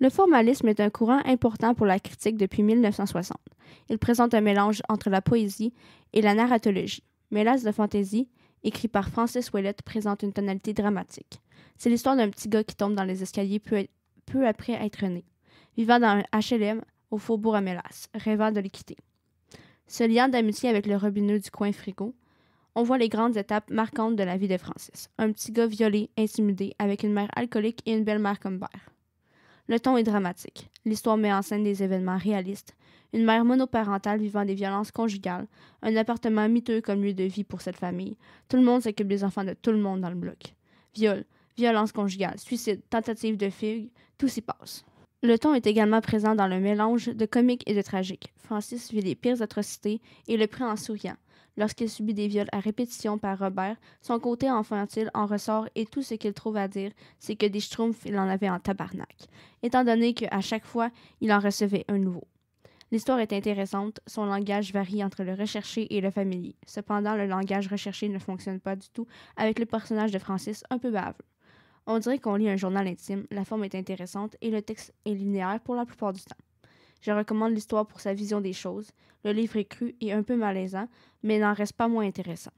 Le formalisme est un courant important pour la critique depuis 1960. Il présente un mélange entre la poésie et la narratologie. Mélasse de fantaisie, écrit par Francis Ouellet, présente une tonalité dramatique. C'est l'histoire d'un petit gars qui tombe dans les escaliers peu après être né, vivant dans un HLM au faubourg à Mélasse, rêvant de les quitter. Se liant d'amitié avec le robineux du coin frigo, on voit les grandes étapes marquantes de la vie de Francis. Un petit gars violé, intimidé, avec une mère alcoolique et une belle-mère comme mère. Le ton est dramatique. L'histoire met en scène des événements réalistes. Une mère monoparentale vivant des violences conjugales, un appartement miteux comme lieu de vie pour cette famille. Tout le monde s'occupe des enfants de tout le monde dans le bloc. Viol, violence conjugale, suicide, tentative de fugue, tout s'y passe. Le ton est également présent dans le mélange de comique et de tragique. Francis vit les pires atrocités et le prend en souriant. Lorsqu'il subit des viols à répétition par Robert, son côté infantile en ressort et tout ce qu'il trouve à dire, c'est que des schtroumpfs, il en avait en tabarnak, étant donné qu'à chaque fois, il en recevait un nouveau. L'histoire est intéressante, son langage varie entre le recherché et le familier. Cependant, le langage recherché ne fonctionne pas du tout avec le personnage de Francis un peu baveux. On dirait qu'on lit un journal intime, la forme est intéressante et le texte est linéaire pour la plupart du temps. Je recommande l'histoire pour sa vision des choses. Le livre est cru et un peu malaisant, mais n'en reste pas moins intéressant.